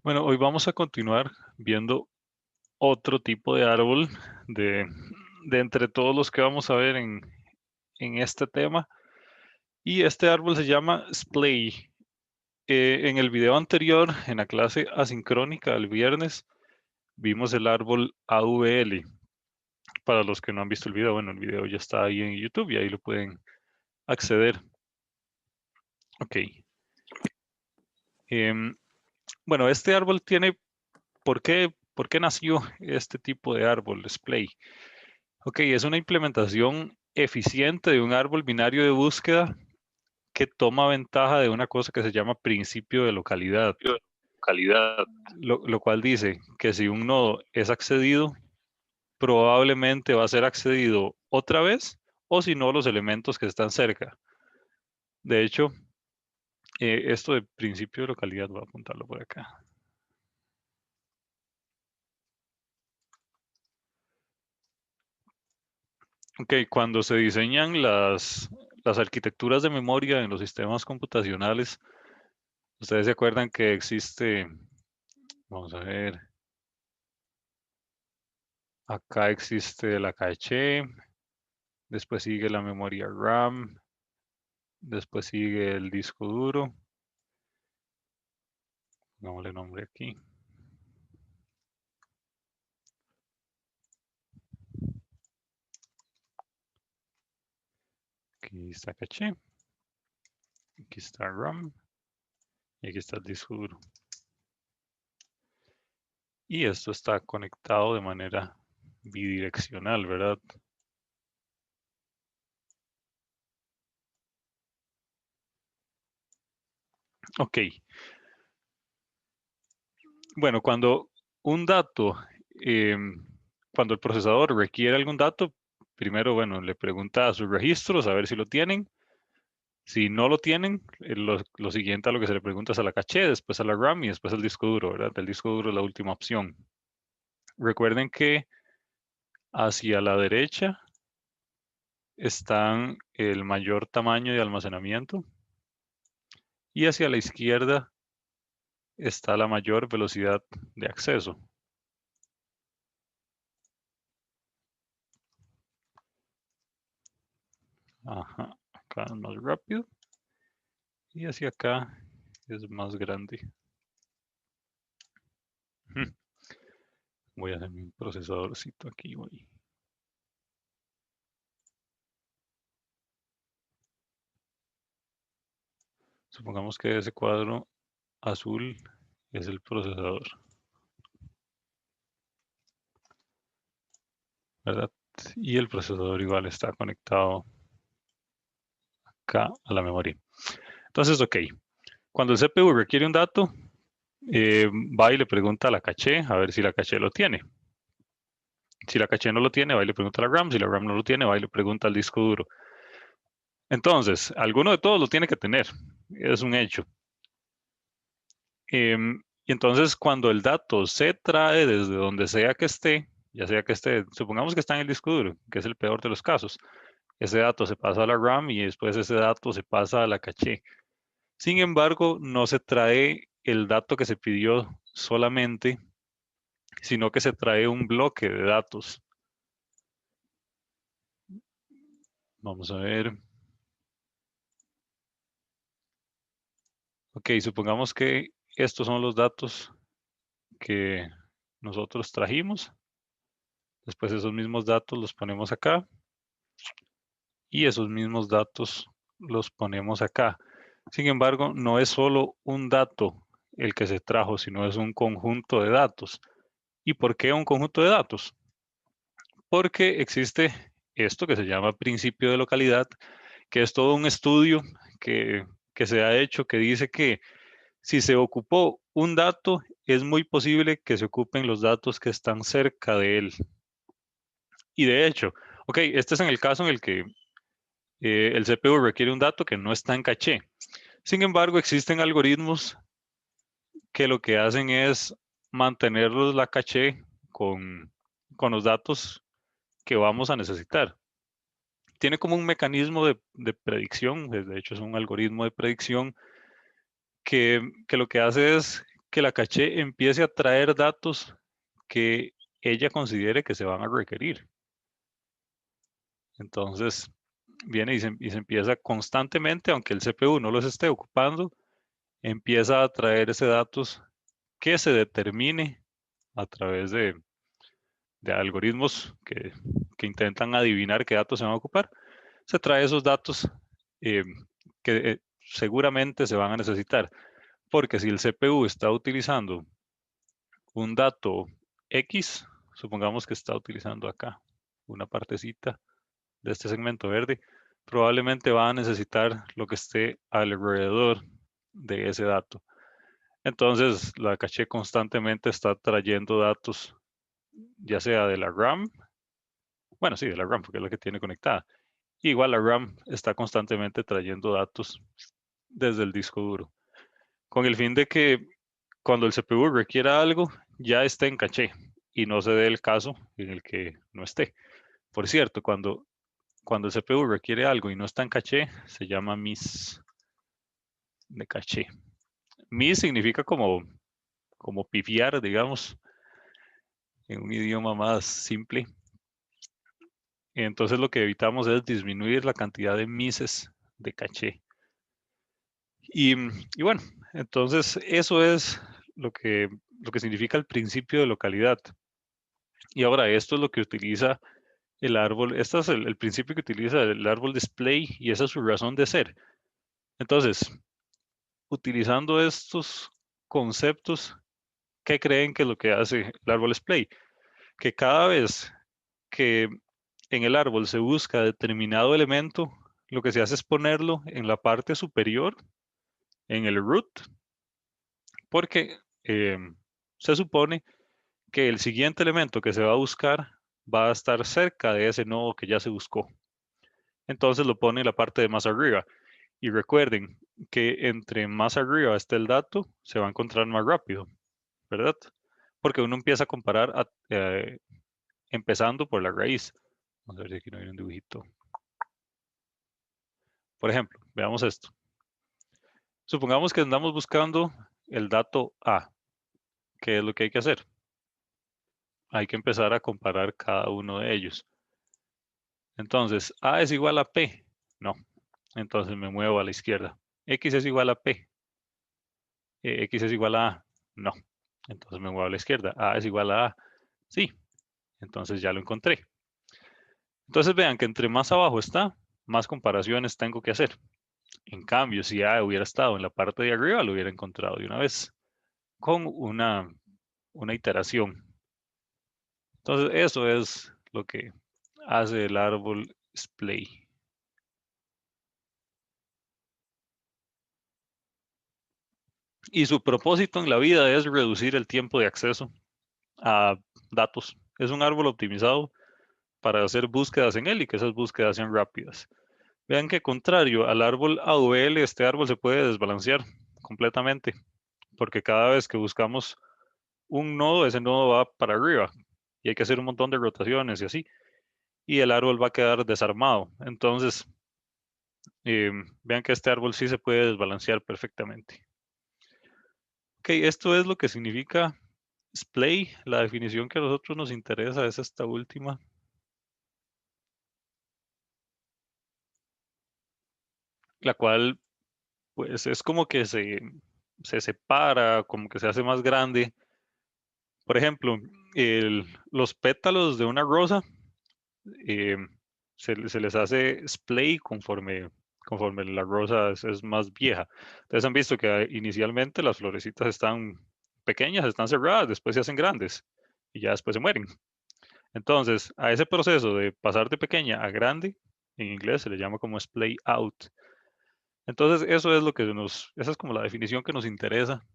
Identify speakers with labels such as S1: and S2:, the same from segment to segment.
S1: Bueno, hoy vamos a continuar viendo otro tipo de árbol de, de entre todos los que vamos a ver en este tema. Y este árbol se llama Splay. En el video anterior, en la clase asincrónica del viernes, vimos el árbol AVL. Para los que no han visto el video, bueno, el video ya está ahí en YouTube y ahí lo pueden acceder. Ok. Em, bueno, este árbol tiene, ¿por qué nació este tipo de árbol, Splay? Ok, es una implementación eficiente de un árbol binario de búsqueda que toma ventaja de una cosa que se llama principio de localidad,
S2: Calidad.
S1: lo cual dice que si un nodo es accedido, probablemente va a ser accedido otra vez, o si no, los elementos que están cerca. De hecho, esto de principio de localidad, voy a apuntarlo por acá. Ok, cuando se diseñan las arquitecturas de memoria en los sistemas computacionales, ustedes se acuerdan que existe, vamos a ver, acá existe la caché, después sigue la memoria RAM, después sigue el disco duro, pongámosle nombre aquí. Aquí está caché, aquí está RAM y aquí está el disco duro. Y esto está conectado de manera bidireccional, ¿verdad? Ok, bueno, cuando un dato, cuando el procesador requiere algún dato, primero, bueno, le pregunta a sus registros a ver si lo tienen. Si no lo tienen, lo siguiente a lo que se le pregunta es a la caché, después a la RAM y después al disco duro, ¿verdad? El disco duro es la última opción. Recuerden que hacia la derecha están el mayor tamaño de almacenamiento y hacia la izquierda está la mayor velocidad de acceso. Ajá, acá es más rápido y hacia acá es más grande. Voy a hacer mi procesadorcito aquí, voy. Supongamos que ese cuadro azul es el procesador, ¿verdad? Y el procesador igual está conectado acá a la memoria. Entonces, ok, cuando el CPU requiere un dato, va y le pregunta a la caché a ver si la caché lo tiene. Si la caché no lo tiene, va y le pregunta a la RAM. Si la RAM no lo tiene, va y le pregunta al disco duro. Entonces, alguno de todos lo tiene que tener. Es un hecho. Y entonces, cuando el dato se trae desde donde sea que esté, ya sea que esté, supongamos que está en el disco duro, que es el peor de los casos, ese dato se pasa a la RAM y después ese dato se pasa a la caché. Sin embargo, no se trae el dato que se pidió solamente, sino que se trae un bloque de datos. Vamos a ver. Ok, supongamos que estos son los datos que nosotros trajimos. Después esos mismos datos los ponemos acá y esos mismos datos los ponemos acá. Sin embargo, no es solo un dato el que se trajo, sino es un conjunto de datos. ¿Y por qué un conjunto de datos? Porque existe esto que se llama principio de localidad, que es todo un estudio que se ha hecho que dice que si se ocupó un dato, es muy posible que se ocupen los datos que están cerca de él. Y de hecho, ok, este es en el caso en el que el CPU requiere un dato que no está en caché. Sin embargo, existen algoritmos que lo que hacen es mantenerlos la caché con los datos que vamos a necesitar. Tiene como un mecanismo de predicción, de hecho es un algoritmo de predicción que lo que hace es que la caché empiece a traer datos que ella considere que se van a requerir. Entonces, viene y se empieza constantemente, aunque el CPU no los esté ocupando, empieza a traer ese datos que se determine a través de algoritmos que intentan adivinar qué datos se van a ocupar. Se trae esos datos eh, que seguramente se van a necesitar. Porque si el CPU está utilizando un dato X, supongamos que está utilizando acá una partecita de este segmento verde, probablemente va a necesitar lo que esté alrededor de ese dato. Entonces, la caché constantemente está trayendo datos, ya sea de la RAM, bueno, sí, de la RAM, porque es la que tiene conectada. Igual la RAM está constantemente trayendo datos desde el disco duro, con el fin de que cuando el CPU requiera algo, ya esté en caché y no se dé el caso en el que no esté. Por cierto, cuando el CPU requiere algo y no está en caché, se llama miss de caché. Miss significa como pifiar, digamos, en un idioma más simple. Entonces lo que evitamos es disminuir la cantidad de misses de caché. Y bueno, entonces eso es lo que significa el principio de localidad. Y ahora esto es lo que utiliza el árbol, este es el principio que utiliza el árbol display y esa es su razón de ser. Entonces, utilizando estos conceptos, ¿qué creen que es lo que hace el árbol display? Que cada vez que en el árbol se busca determinado elemento, lo que se hace es ponerlo en la parte superior, en el root, porque se supone que el siguiente elemento que se va a buscar va a estar cerca de ese nodo que ya se buscó. Entonces lo pone en la parte de más arriba. Y recuerden que entre más arriba esté el dato, se va a encontrar más rápido, ¿verdad? Porque uno empieza a comparar empezando por la raíz. Vamos a ver si aquí no hay un dibujito. Por ejemplo, veamos esto. Supongamos que andamos buscando el dato A. ¿Qué es lo que hay que hacer? Hay que empezar a comparar cada uno de ellos. Entonces, A es igual a P. No. Entonces me muevo a la izquierda. X es igual a P. X es igual a A. No. Entonces me muevo a la izquierda. A es igual a A. Sí. Entonces ya lo encontré. Entonces vean que entre más abajo está, más comparaciones tengo que hacer. En cambio, si A hubiera estado en la parte de arriba, lo hubiera encontrado de una vez con una iteración. Entonces, eso es lo que hace el árbol display. Y su propósito en la vida es reducir el tiempo de acceso a datos. Es un árbol optimizado para hacer búsquedas en él y que esas búsquedas sean rápidas. Vean que contrario al árbol AVL, este árbol se puede desbalancear completamente, porque cada vez que buscamos un nodo, ese nodo va para arriba y hay que hacer un montón de rotaciones y así, y el árbol va a quedar desarmado. Entonces, vean que este árbol sí se puede desbalancear perfectamente. Ok, esto es lo que significa display. La definición que a nosotros nos interesa es esta última. La cual, pues, es como que se separa, como que se hace más grande. Por ejemplo, los pétalos de una rosa eh, se les hace splay conforme la rosa es más vieja. Ustedes han visto que inicialmente las florecitas están pequeñas, están cerradas, después se hacen grandes y ya después se mueren. Entonces, a ese proceso de pasar de pequeña a grande, en inglés se le llama como splay out. Entonces, eso es lo que esa es como la definición que nos interesa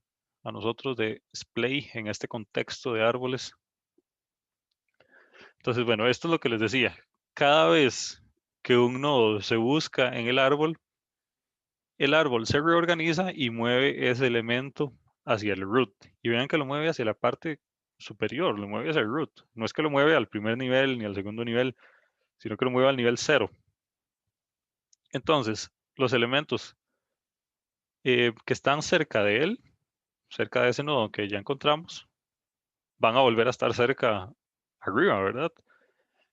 S1: a nosotros de splay en este contexto de árboles. Entonces, bueno, esto es lo que les decía. Cada vez que un nodo se busca en el árbol se reorganiza y mueve ese elemento hacia el root. Y vean que lo mueve hacia la parte superior, lo mueve hacia el root. No es que lo mueve al primer nivel ni al segundo nivel, sino que lo mueve al nivel 0. Entonces, los elementos que están cerca de él cerca de ese nodo que ya encontramos, van a volver a estar cerca arriba, ¿verdad?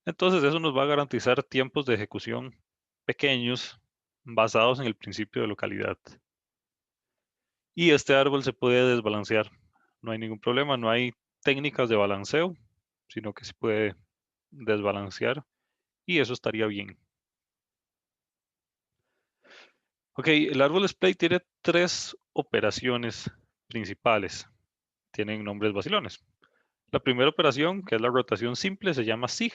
S1: Entonces eso nos va a garantizar tiempos de ejecución pequeños basados en el principio de localidad. Y este árbol se puede desbalancear. No hay ningún problema, no hay técnicas de balanceo, sino que se puede desbalancear y eso estaría bien. Ok, el árbol splay tiene 3 operaciones principales. Tienen nombres vacilones. La primera operación, que es la rotación simple, se llama sig.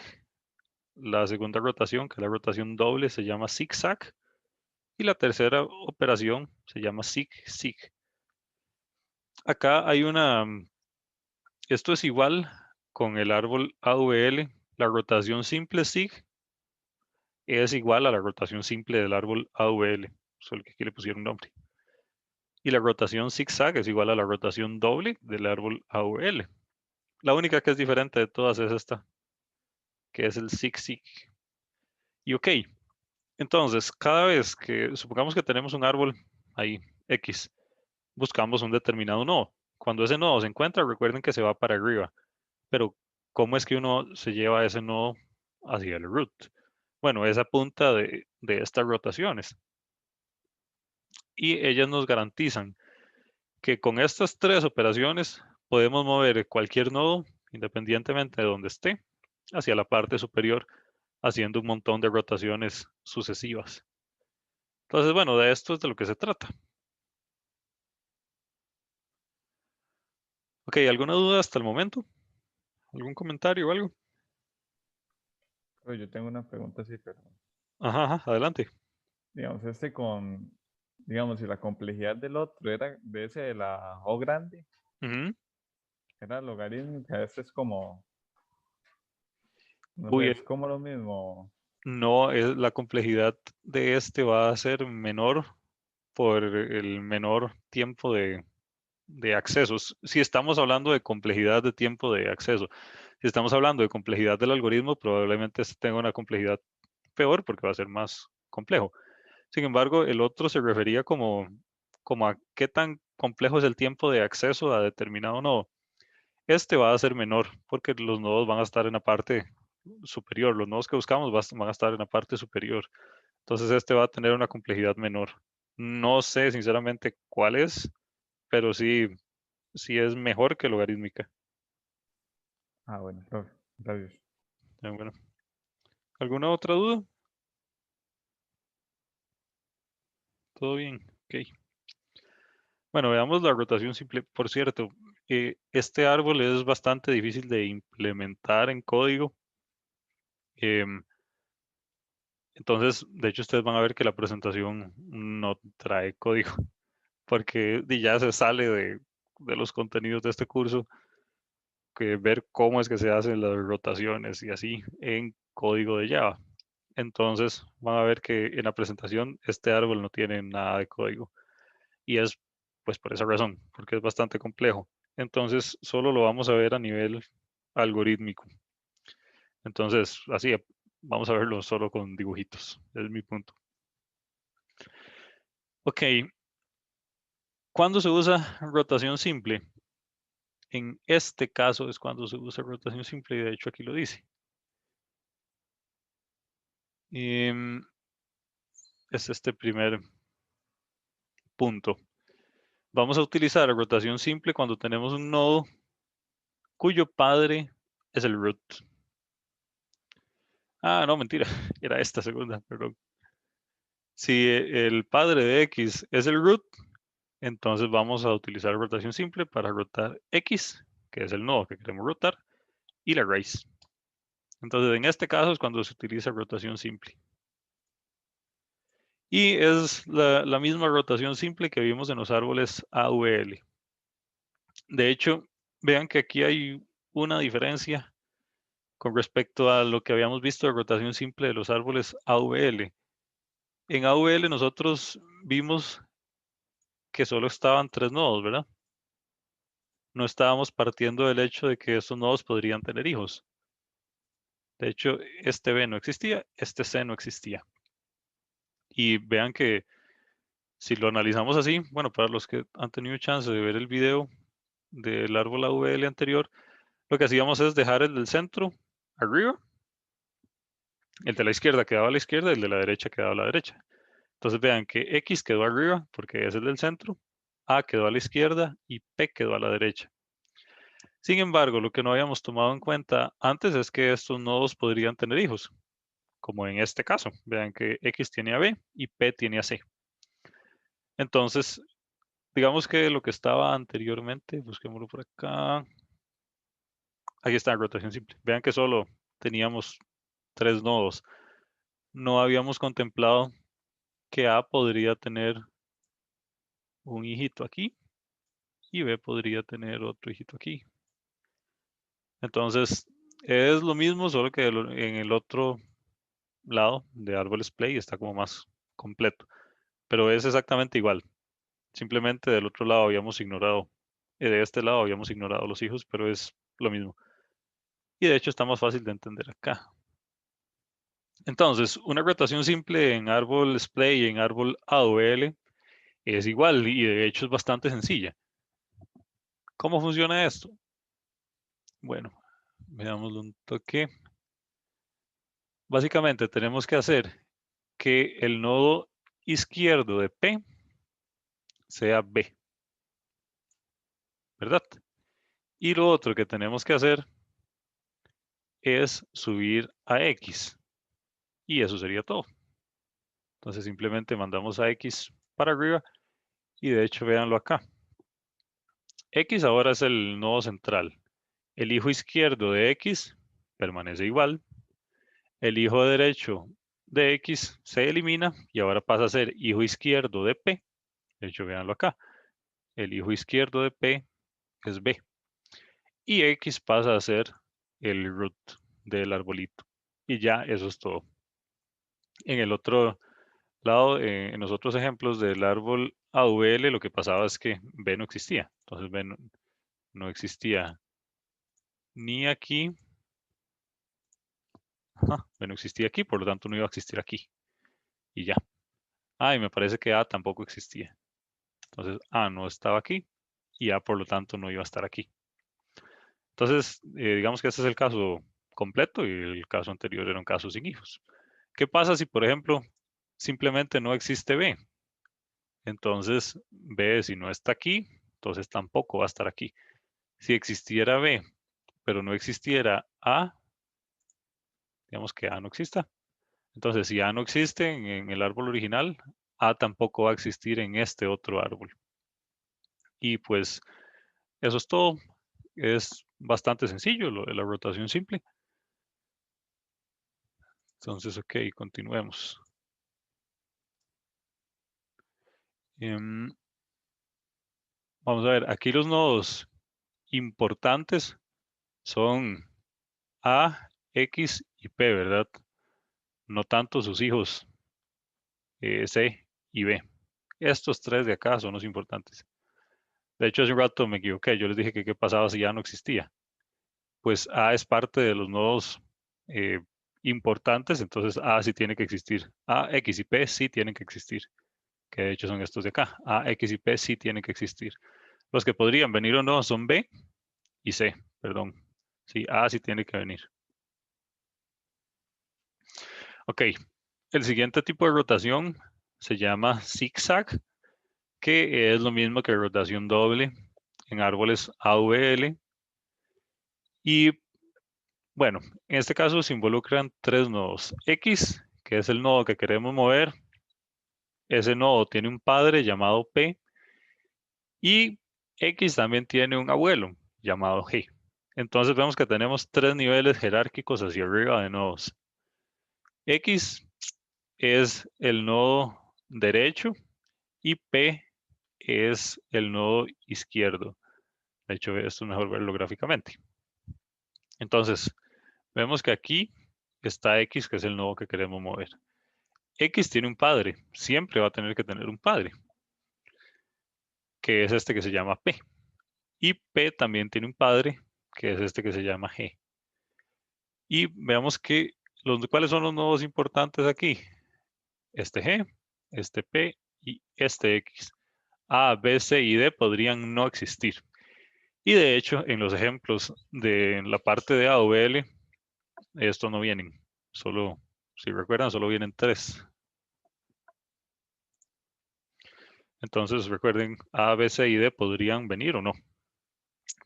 S1: La segunda rotación, que es la rotación doble, se llama zigzag. Y la tercera operación se llama sig-sig. Acá hay esto es igual con el árbol AVL. La rotación simple sig es igual a la rotación simple del árbol AVL, solo que aquí le pusieron nombre. Y la rotación zigzag es igual a la rotación doble del árbol AVL. La única que es diferente de todas es esta, que es el zig-zig. Y ok, entonces cada vez que, supongamos que tenemos un árbol ahí, X, buscamos un determinado nodo. Cuando ese nodo se encuentra, recuerden que se va para arriba. Pero, ¿cómo es que uno se lleva ese nodo hacia el root? Bueno, es a punta de estas rotaciones. Y ellas nos garantizan que con estas 3 operaciones podemos mover cualquier nodo, independientemente de donde esté, hacia la parte superior, haciendo un montón de rotaciones sucesivas. Entonces, bueno, de esto es de lo que se trata. Ok, ¿alguna duda hasta el momento? ¿Algún comentario o algo?
S2: Pues yo tengo una pregunta así, pero
S1: Ajá, ajá, adelante.
S2: digamos, digamos, si la complejidad del otro era de ese de la O grande,
S1: Ujú.
S2: era logarítmica, este es como, no sé,
S1: Uy,
S2: es como lo mismo.
S1: no, la complejidad de este va a ser menor por el menor tiempo de accesos. Si estamos hablando de complejidad de tiempo de acceso, si estamos hablando de complejidad del algoritmo, probablemente este tenga una complejidad peor porque va a ser más complejo. Sin embargo, el otro se refería como a qué tan complejo es el tiempo de acceso a determinado nodo. Este va a ser menor porque los nodos van a estar en la parte superior. Los nodos que buscamos van a estar en la parte superior. Entonces este va a tener una complejidad menor. No sé sinceramente cuál es, pero sí es mejor que logarítmica.
S2: Ah, bueno, profe, gracias.
S1: Bueno, ¿alguna otra duda? ¿Todo bien? Ok. Bueno, veamos la rotación simple. Por cierto, este árbol es bastante difícil de implementar en código. Em, entonces, de hecho, ustedes van a ver que la presentación no trae código, porque ya se sale de los contenidos de este curso, que ver cómo es que se hacen las rotaciones y así en código de Java. Entonces, van a ver que en la presentación este árbol no tiene nada de código. Y es pues por esa razón, porque es bastante complejo. Entonces, solo lo vamos a ver a nivel algorítmico. Entonces, así, vamos a verlo solo con dibujitos. Es mi punto. Ok, ¿cuándo se usa rotación simple? En este caso es cuando se usa rotación simple y de hecho aquí lo dice. Es este primer punto. Vamos a utilizar rotación simple cuando tenemos un nodo cuyo padre es el root. Ah, no, mentira. Era esta segunda, perdón. Si el padre de X es el root, entonces vamos a utilizar rotación simple para rotar X, que es el nodo que queremos rotar, y la raíz. Entonces, en este caso es cuando se utiliza rotación simple. Y es la misma rotación simple que vimos en los árboles AVL. De hecho, vean que aquí hay una diferencia con respecto a lo que habíamos visto de rotación simple de los árboles AVL. En AVL nosotros vimos que solo estaban 3 nodos, ¿verdad? No estábamos partiendo del hecho de que estos nodos podrían tener hijos. De hecho, este B no existía, este C no existía. Y vean que Si lo analizamos así, bueno, para los que han tenido chance de ver el video del árbol AVL anterior, lo que hacíamos es dejar el del centro arriba, el de la izquierda quedaba a la izquierda y el de la derecha quedaba a la derecha. Entonces vean que X quedó arriba porque es el del centro, A quedó a la izquierda y P quedó a la derecha. Sin embargo, lo que no habíamos tomado en cuenta antes es que estos nodos podrían tener hijos, como en este caso. Vean que X tiene a B y P tiene a C. Entonces, digamos que lo que estaba anteriormente, busquémoslo por acá. Ahí está, rotación simple. Vean que solo teníamos 3 nodos. No habíamos contemplado que A podría tener un hijito aquí y B podría tener otro hijito aquí. Entonces, es lo mismo, solo que en el otro lado de árboles play está como más completo. Pero es exactamente igual. Simplemente del otro lado habíamos ignorado, de este lado habíamos ignorado los hijos, pero es lo mismo. Y de hecho está más fácil de entender acá. Entonces, una rotación simple en árbol play y en árbol AOL es igual y de hecho es bastante sencilla. ¿Cómo funciona esto? Bueno, veámoslo un toque. Básicamente tenemos que hacer que el nodo izquierdo de P sea B, ¿verdad? Y lo otro que tenemos que hacer es subir a X. Y eso sería todo. Entonces simplemente mandamos a X para arriba y de hecho véanlo acá. X ahora es el nodo central. El hijo izquierdo de X permanece igual. El hijo derecho de X se elimina y ahora pasa a ser hijo izquierdo de P. De hecho, véanlo acá. El hijo izquierdo de P es B. Y X pasa a ser el root del arbolito. Y ya eso es todo. En el otro lado, en los otros ejemplos del árbol AVL, lo que pasaba es que B no existía. Entonces B no existía ni aquí. B no existía aquí, por lo tanto no iba a existir aquí. Y ya. Y me parece que A tampoco existía. Entonces A no estaba aquí y A por lo tanto no iba a estar aquí. Entonces, digamos que este es el caso completo y el caso anterior era un caso sin hijos. ¿Qué pasa si, por ejemplo, simplemente no existe B? Entonces, B si no está aquí, entonces tampoco va a estar aquí. Si existiera B, pero no existiera A, digamos que A no exista. Entonces, si A no existe en el árbol original, A tampoco va a existir en este otro árbol. Y pues eso es todo. Es bastante sencillo lo de la rotación simple. Entonces, ok, continuemos. Vamos a ver, aquí los nodos importantes son A, X y P, ¿verdad? No tanto sus hijos C y B. Estos tres de acá son los importantes. De hecho, hace un rato me equivoqué. Yo les dije que qué pasaba si ya no existía. Pues A es parte de los nodos eh, importantes, entonces A sí tiene que existir. A, X y P sí tienen que existir, que de hecho son estos de acá. A, X y P sí tienen que existir. Los que podrían venir o no son B y C, perdón. Sí, A sí tiene que venir. Ok, el siguiente tipo de rotación se llama zigzag, que es lo mismo que rotación doble en árboles AVL. Y bueno, en este caso se involucran 3 nodos. X, que es el nodo que queremos mover. Ese nodo tiene un padre llamado P. Y X también tiene un abuelo llamado G. Entonces vemos que tenemos 3 niveles jerárquicos hacia arriba de nodos. X es el nodo derecho y P es el nodo izquierdo. De hecho, esto es mejor verlo gráficamente. Entonces, vemos que aquí está X, que es el nodo que queremos mover. X tiene un padre, siempre va a tener que tener un padre, que es este que se llama P. Y P también tiene un padre, que es este que se llama G. Y veamos cuáles son los nodos importantes aquí. Este G, este P y este X. A, B, C y D podrían no existir. Y de hecho, en los ejemplos de la parte de A o BL, estos no vienen. Solo, si recuerdan, solo vienen 3. Entonces, recuerden, A, B, C y D podrían venir o no.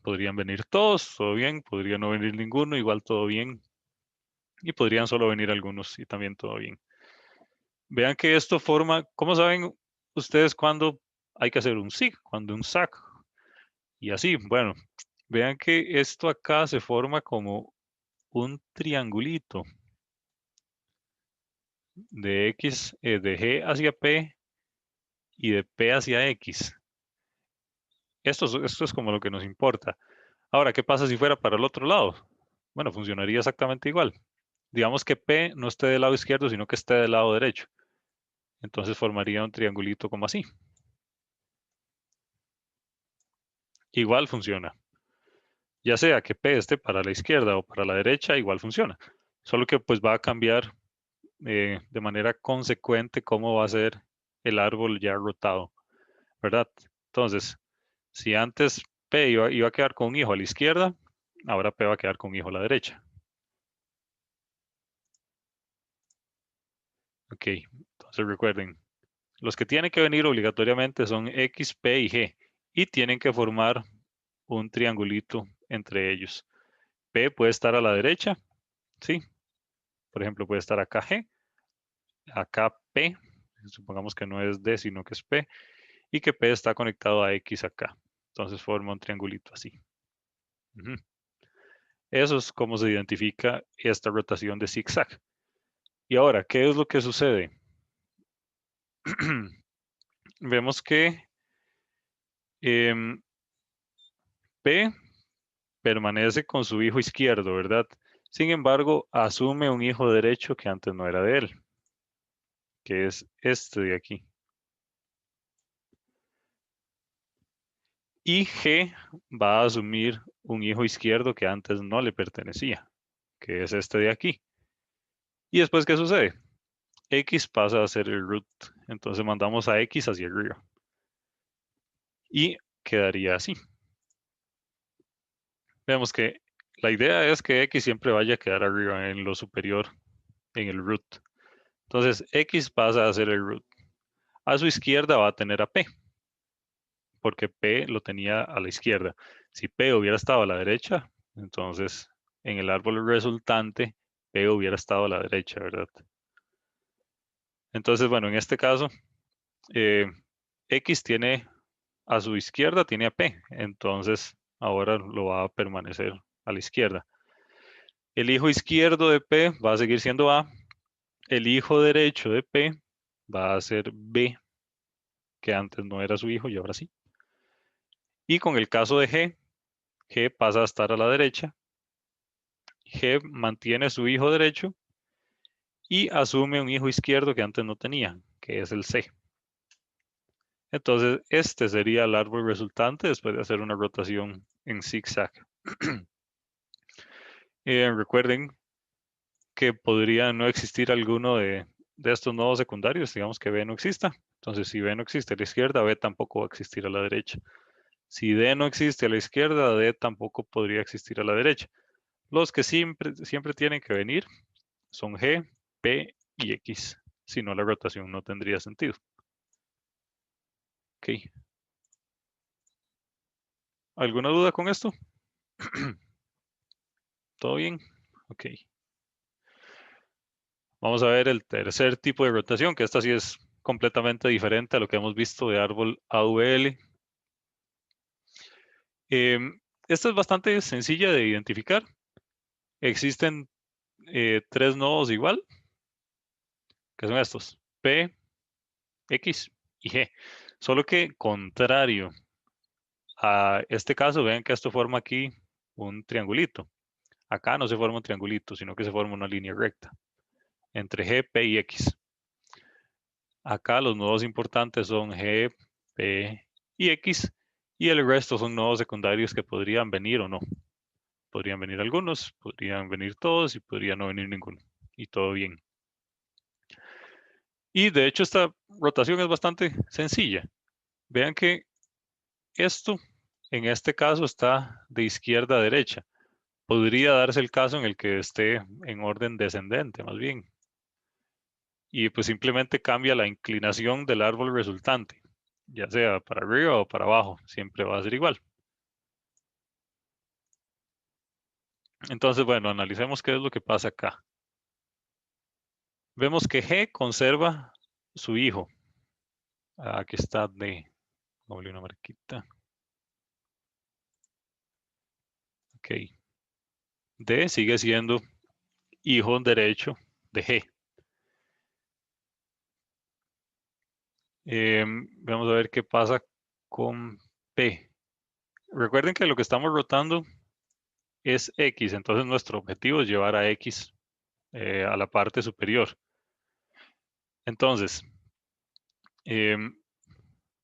S1: Podrían venir todos, todo bien. Podría no venir ninguno, igual todo bien. Y podrían solo venir algunos y también todo bien. Vean que esto forma, ¿cómo saben ustedes cuándo hay que hacer un SIG? Cuando un SAC. Y así, bueno, vean que esto acá se forma como un triangulito de X, de G hacia P y de P hacia X. Esto es como lo que nos importa. Ahora, ¿qué pasa si fuera para el otro lado? Bueno, funcionaría exactamente igual. Digamos que P no esté del lado izquierdo, sino que esté del lado derecho. Entonces formaría un triangulito como así. Igual funciona. Ya sea que P esté para la izquierda o para la derecha, igual funciona. Solo que pues va a cambiar de manera consecuente cómo va a ser el árbol ya rotado, ¿verdad? Entonces, si antes P iba a quedar con un hijo a la izquierda, ahora P va a quedar con un hijo a la derecha. Ok, entonces recuerden, los que tienen que venir obligatoriamente son X, P y G y tienen que formar un triangulito entre ellos. P puede estar a la derecha, ¿sí? Por ejemplo, puede estar acá G, acá P, supongamos que no es D, sino que es P, y que P está conectado a X acá. Entonces forma un triangulito así. Ujú. Eso es como se identifica esta rotación de zigzag. Y ahora, ¿qué es lo que sucede? Vemos que P permanece con su hijo izquierdo, ¿verdad? Sin embargo, asume un hijo derecho que antes no era de él, que es este de aquí. Y G va a asumir un hijo izquierdo que antes no le pertenecía, que es este de aquí. ¿Y después qué sucede? X pasa a ser el root, entonces mandamos a X hacia arriba. Y quedaría así. Vemos que la idea es que X siempre vaya a quedar arriba en lo superior, en el root. Entonces X pasa a ser el root. A su izquierda va a tener a P, porque P lo tenía a la izquierda. Si P hubiera estado a la derecha, entonces en el árbol resultante P hubiera estado a la derecha, ¿verdad? Entonces, bueno, en este caso, X tiene a su izquierda, tiene a P, entonces ahora lo va a permanecer a la izquierda. El hijo izquierdo de P va a seguir siendo A, el hijo derecho de P va a ser B, que antes no era su hijo y ahora sí. Y con el caso de G pasa a estar a la derecha, G mantiene su hijo derecho y asume un hijo izquierdo que antes no tenía, que es el C. Entonces, este sería el árbol resultante después de hacer una rotación en zigzag. Recuerden que podría no existir alguno de estos nodos secundarios, digamos que B no exista. Entonces, si B no existe a la izquierda, B tampoco va a existir a la derecha. Si D no existe a la izquierda, D tampoco podría existir a la derecha. Los que siempre tienen que venir son G, P y X. Si no, la rotación no tendría sentido. Ok. ¿Alguna duda con esto? ¿Todo bien? Ok. Vamos a ver el tercer tipo de rotación, que esta sí es completamente diferente a lo que hemos visto de árbol AVL. Esta es bastante sencilla de identificar. Existen 3 nodos igual, que son estos, P, X y G. Solo que contrario a este caso, vean que esto forma aquí un triangulito. Acá no se forma un triangulito, sino que se forma una línea recta entre G, P y X. Acá los nodos importantes son G, P y X y el resto son nodos secundarios que podrían venir o no. Podrían venir algunos, podrían venir todos y podría no venir ninguno. Y todo bien. Y de hecho esta rotación es bastante sencilla. Vean que esto, en este caso, está de izquierda a derecha. Podría darse el caso en el que esté en orden descendente, más bien. Y pues simplemente cambia la inclinación del árbol resultante, ya sea para arriba o para abajo, siempre va a ser igual. Entonces, bueno, analicemos qué es lo que pasa acá. Vemos que G conserva su hijo. Aquí está D. Doble una marquita. Ok. D sigue siendo hijo derecho de G. Vamos a ver qué pasa con P. Recuerden que lo que estamos rotando es X, entonces nuestro objetivo es llevar a X a la parte superior. Entonces,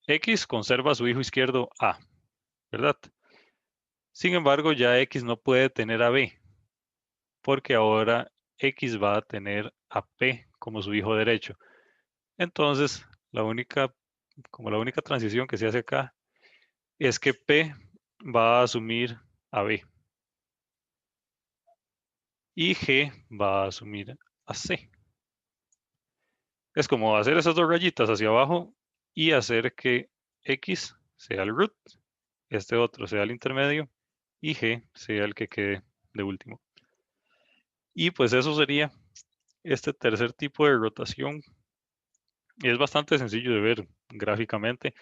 S1: X conserva a su hijo izquierdo A, ¿verdad? Sin embargo, ya X no puede tener a B, porque ahora X va a tener a P como su hijo derecho. Entonces, como la única transición que se hace acá es que P va a asumir a B y G va a asumir a C. Es como hacer esas dos rayitas hacia abajo y hacer que X sea el root, este otro sea el intermedio y G sea el que quede de último. Y pues eso sería este tercer tipo de rotación. Es bastante sencillo de ver gráficamente.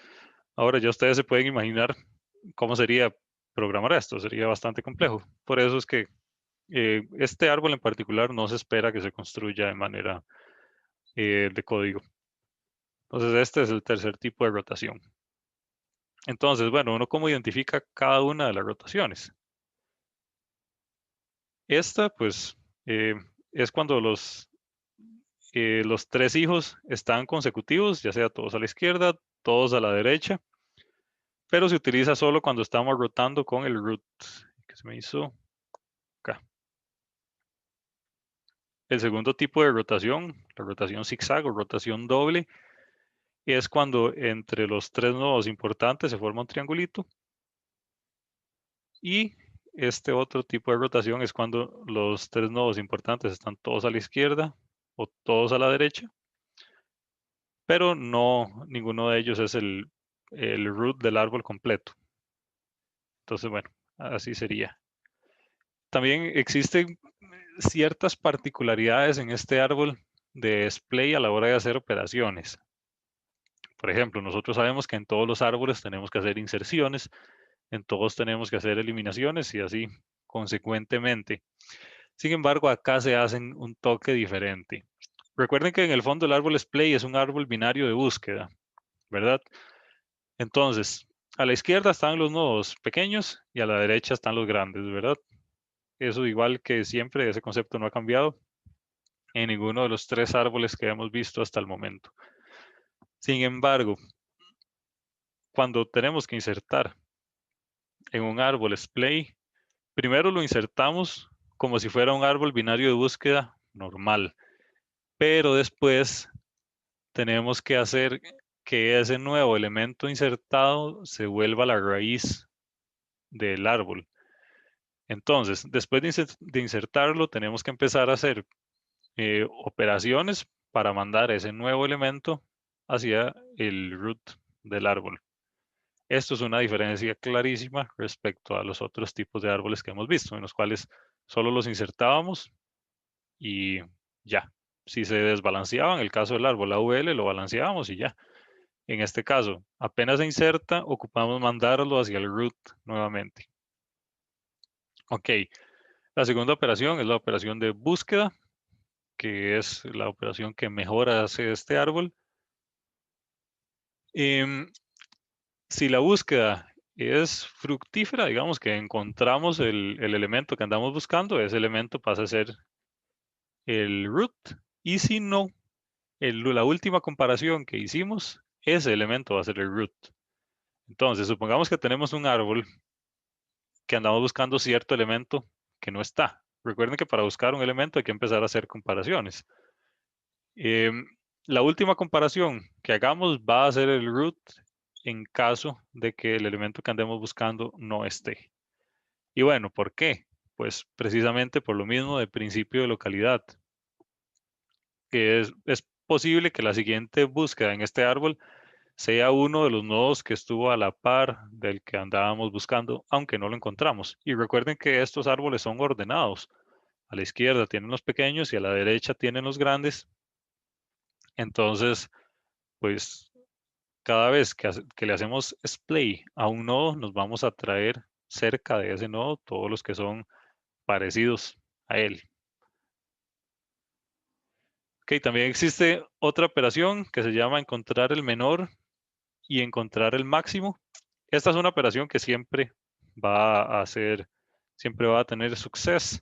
S1: Ahora ya ustedes se pueden imaginar cómo sería programar esto. Sería bastante complejo. Por eso es que este árbol en particular no se espera que se construya de manera de código. Entonces este es el tercer tipo de rotación. Entonces, bueno, uno cómo identifica cada una de las rotaciones. Esta, pues, es cuando los tres hijos están consecutivos, ya sea todos a la izquierda, todos a la derecha, pero se utiliza solo cuando estamos rotando con el root, que se me hizo acá. El segundo tipo de rotación, la rotación zigzag o rotación doble, es cuando entre los tres nodos importantes se forma un triangulito. Y este otro tipo de rotación es cuando los tres nodos importantes están todos a la izquierda o todos a la derecha, pero no ninguno de ellos es el root del árbol completo. Entonces, bueno, así sería. También existen ciertas particularidades en este árbol de display a la hora de hacer operaciones. Por ejemplo, nosotros sabemos que en todos los árboles tenemos que hacer inserciones, en todos tenemos que hacer eliminaciones y así consecuentemente. Sin embargo, acá se hacen un toque diferente. Recuerden que en el fondo el árbol display es un árbol binario de búsqueda, ¿verdad? Entonces, a la izquierda están los nodos pequeños y a la derecha están los grandes, ¿verdad? Eso igual que siempre, ese concepto no ha cambiado en ninguno de los tres árboles que hemos visto hasta el momento. Sin embargo, cuando tenemos que insertar en un árbol display, primero lo insertamos como si fuera un árbol binario de búsqueda normal, pero después tenemos que hacer que ese nuevo elemento insertado se vuelva la raíz del árbol. Entonces, después de insertarlo, tenemos que empezar a hacer operaciones para mandar ese nuevo elemento hacia el root del árbol. Esto es una diferencia clarísima respecto a los otros tipos de árboles que hemos visto, en los cuales solo los insertábamos y ya. Si se desbalanceaba, en el caso del árbol AVL, lo balanceábamos y ya. En este caso, apenas se inserta, ocupamos mandarlo hacia el root nuevamente. Ok, la segunda operación es la operación de búsqueda, que es la operación que mejor hace este árbol. Si la búsqueda es fructífera, digamos que encontramos el elemento que andamos buscando, ese elemento pasa a ser el root. Y si no, la última comparación que hicimos, ese elemento va a ser el root. Entonces, supongamos que tenemos un árbol que andamos buscando cierto elemento que no está. Recuerden que para buscar un elemento hay que empezar a hacer comparaciones. La última comparación que hagamos va a ser el root en caso de que el elemento que andemos buscando no esté. Y bueno, ¿por qué? Pues precisamente por lo mismo del principio de localidad, que es posible que la siguiente búsqueda en este árbol sea uno de los nodos que estuvo a la par del que andábamos buscando, aunque no lo encontramos. Y recuerden que estos árboles son ordenados. A la izquierda tienen los pequeños y a la derecha tienen los grandes. Entonces, pues cada vez que le hacemos splay a un nodo, nos vamos a traer cerca de ese nodo todos los que son parecidos a él. Ok, también existe otra operación que se llama encontrar el menor y encontrar el máximo. Esta es una operación que siempre va a tener suceso,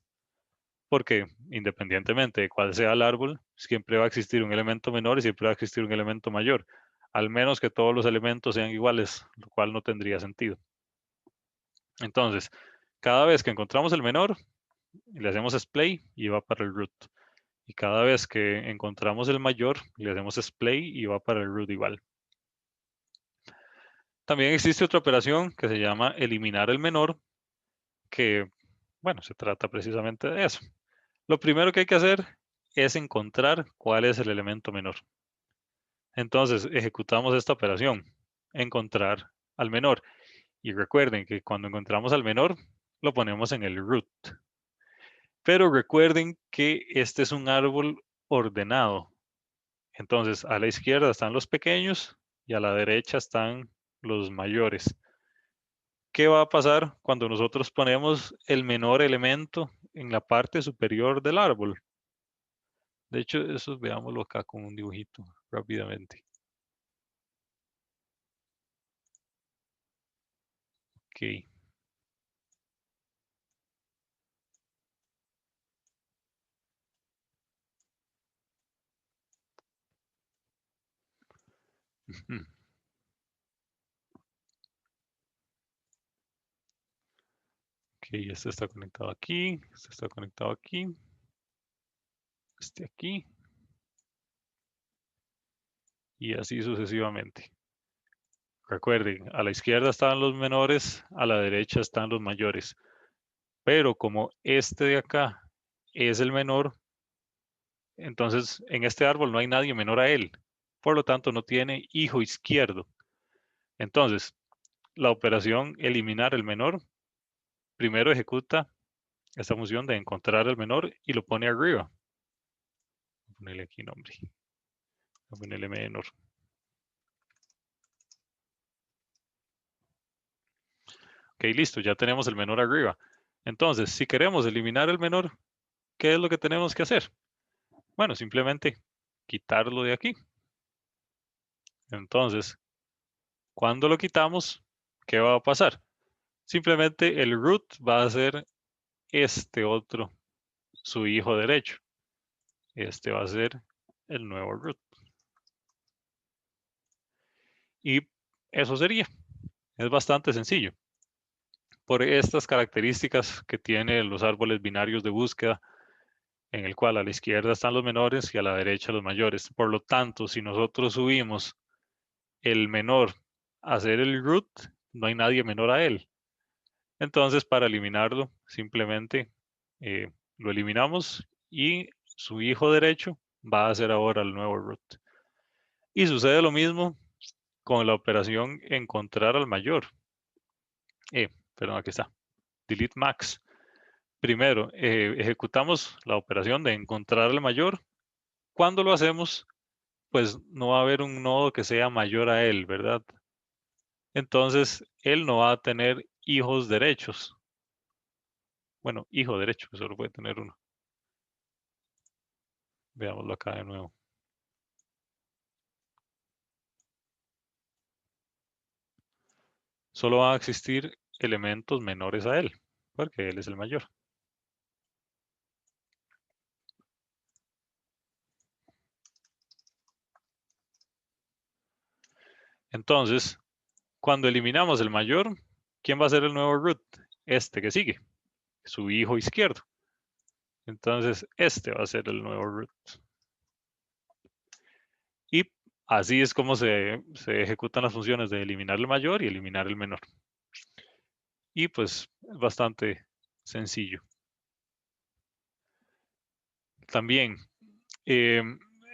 S1: porque independientemente de cuál sea el árbol, siempre va a existir un elemento menor y siempre va a existir un elemento mayor, al menos que todos los elementos sean iguales, lo cual no tendría sentido. Entonces, cada vez que encontramos el menor, le hacemos splay y va para el root. Y cada vez que encontramos el mayor, le hacemos splay y va para el root igual. También existe otra operación que se llama eliminar el menor, que, bueno, se trata precisamente de eso. Lo primero que hay que hacer es encontrar cuál es el elemento menor. Entonces, ejecutamos esta operación, encontrar al menor. Y recuerden que cuando encontramos al menor, lo ponemos en el root. Pero recuerden que este es un árbol ordenado. Entonces, a la izquierda están los pequeños y a la derecha están los mayores. ¿Qué va a pasar cuando nosotros ponemos el menor elemento en la parte superior del árbol? De hecho, eso veámoslo acá con un dibujito rápidamente. Ok. Ujú. Ok, este está conectado aquí, este está conectado aquí, este aquí, y así sucesivamente. Recuerden, a la izquierda están los menores, a la derecha están los mayores. Pero como este de acá es el menor, entonces en este árbol no hay nadie menor a él. Por lo tanto, no tiene hijo izquierdo. Entonces, la operación eliminar el menor primero ejecuta esta función de encontrar el menor y lo pone arriba. Voy a ponerle aquí nombre. Voy a ponerle menor. Ok, listo, ya tenemos el menor arriba. Entonces, si queremos eliminar el menor, ¿qué es lo que tenemos que hacer? Bueno, simplemente quitarlo de aquí. Entonces, cuando lo quitamos, ¿qué va a pasar? Simplemente el root va a ser este otro, su hijo derecho. Este va a ser el nuevo root. Y eso sería. Es bastante sencillo. Por estas características que tienen los árboles binarios de búsqueda, en el cual a la izquierda están los menores y a la derecha los mayores. Por lo tanto, si nosotros subimos el menor a hacer el root, no hay nadie menor a él. Entonces, para eliminarlo, simplemente lo eliminamos y su hijo derecho va a ser ahora el nuevo root. Y sucede lo mismo con la operación encontrar al mayor. Perdón, aquí está. Delete max. Primero, ejecutamos la operación de encontrar al mayor. Cuando lo hacemos, pues no va a haber un nodo que sea mayor a él, ¿verdad? Entonces, él no va a tener hijos derechos. Bueno, hijo derecho, que solo puede tener uno. Veámoslo acá de nuevo. Solo van a existir elementos menores a él, porque él es el mayor. Entonces, cuando eliminamos el mayor, ¿quién va a ser el nuevo root? Este que sigue, su hijo izquierdo. Entonces, este va a ser el nuevo root. así es como se ejecutan las funciones de eliminar el mayor y eliminar el menor. Y pues es bastante sencillo. También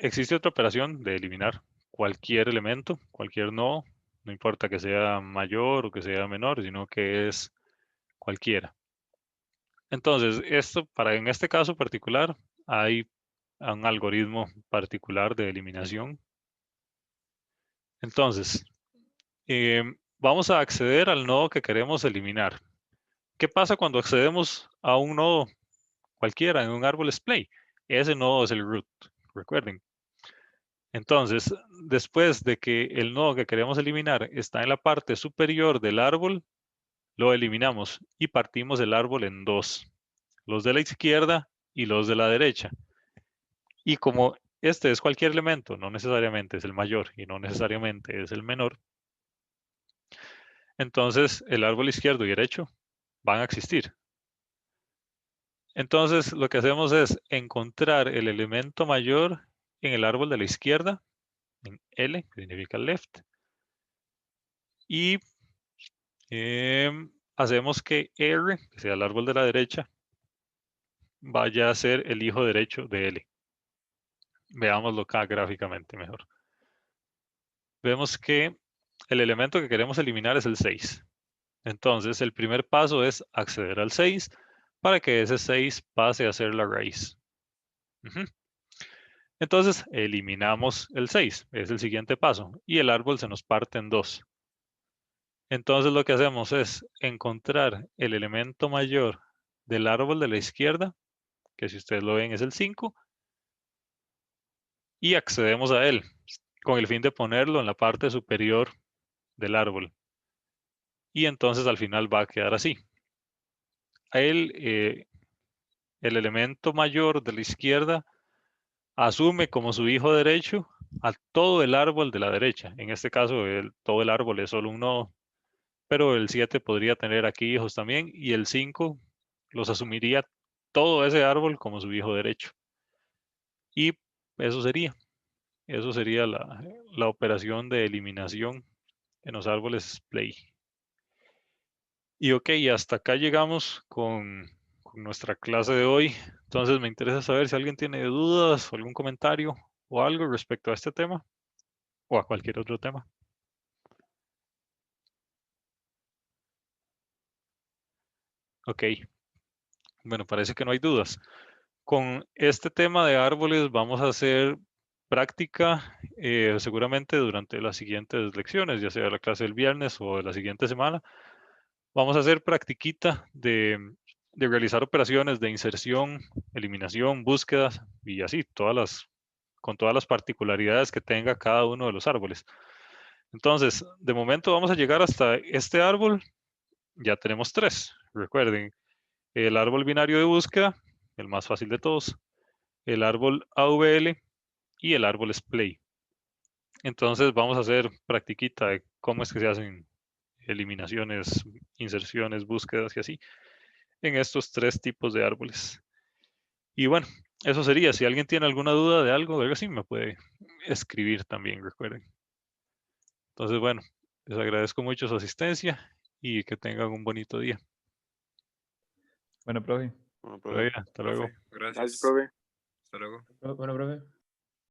S1: existe otra operación de eliminar cualquier elemento, cualquier nodo, no importa que sea mayor o que sea menor, sino que es cualquiera. Entonces, en este caso particular, hay un algoritmo particular de eliminación. Entonces, vamos a acceder al nodo que queremos eliminar. ¿Qué pasa cuando accedemos a un nodo cualquiera en un árbol splay? Ese nodo es el root, recuerden. Entonces, después de que el nodo que queremos eliminar está en la parte superior del árbol, lo eliminamos y partimos el árbol en dos, los de la izquierda y los de la derecha. Y como este es cualquier elemento, no necesariamente es el mayor y no necesariamente es el menor, entonces el árbol izquierdo y derecho van a existir. Entonces lo que hacemos es encontrar el elemento mayor en el árbol de la izquierda, en L, que significa left, y hacemos que R, que sea el árbol de la derecha, vaya a ser el hijo derecho de L. Veámoslo acá gráficamente mejor. Vemos que el elemento que queremos eliminar es el 6. Entonces, el primer paso es acceder al 6 para que ese 6 pase a ser la raíz. Entonces, eliminamos el 6, es el siguiente paso, y el árbol se nos parte en dos. Entonces, lo que hacemos es encontrar el elemento mayor del árbol de la izquierda, que si ustedes lo ven es el 5, y accedemos a él con el fin de ponerlo en la parte superior del árbol. Y entonces al final va a quedar así. El elemento mayor de la izquierda asume como su hijo derecho a todo el árbol de la derecha. En este caso, todo el árbol es solo un nodo, pero el 7 podría tener aquí hijos también y el 5 los asumiría todo ese árbol como su hijo derecho. Y eso sería la operación de eliminación en los árboles play. Y ok, hasta acá llegamos con nuestra clase de hoy. Entonces me interesa saber si alguien tiene dudas o algún comentario o algo respecto a este tema o a cualquier otro tema. Ok, bueno, parece que no hay dudas. Con este tema de árboles vamos a hacer práctica seguramente durante las siguientes lecciones, ya sea la clase del viernes o de la siguiente semana. Vamos a hacer practiquita de realizar operaciones de inserción, eliminación, búsquedas y así, con todas las particularidades que tenga cada uno de los árboles. Entonces, de momento vamos a llegar hasta este árbol. Ya tenemos 3. Recuerden, el árbol binario de búsqueda, el más fácil de todos, el árbol AVL y el árbol splay. Entonces vamos a hacer practiquita de cómo es que se hacen eliminaciones, inserciones, búsquedas y así en estos 3 tipos de árboles. Y bueno, eso sería. Si alguien tiene alguna duda de algo así, me puede escribir también, recuerden. Entonces, bueno, les agradezco mucho su asistencia y que tengan un bonito día.
S2: Bueno, profe.
S3: Bueno,
S1: Hasta
S3: profe,
S1: luego.
S3: gracias.
S4: Gracias, profe.
S3: Hasta luego.
S5: Bueno, profe.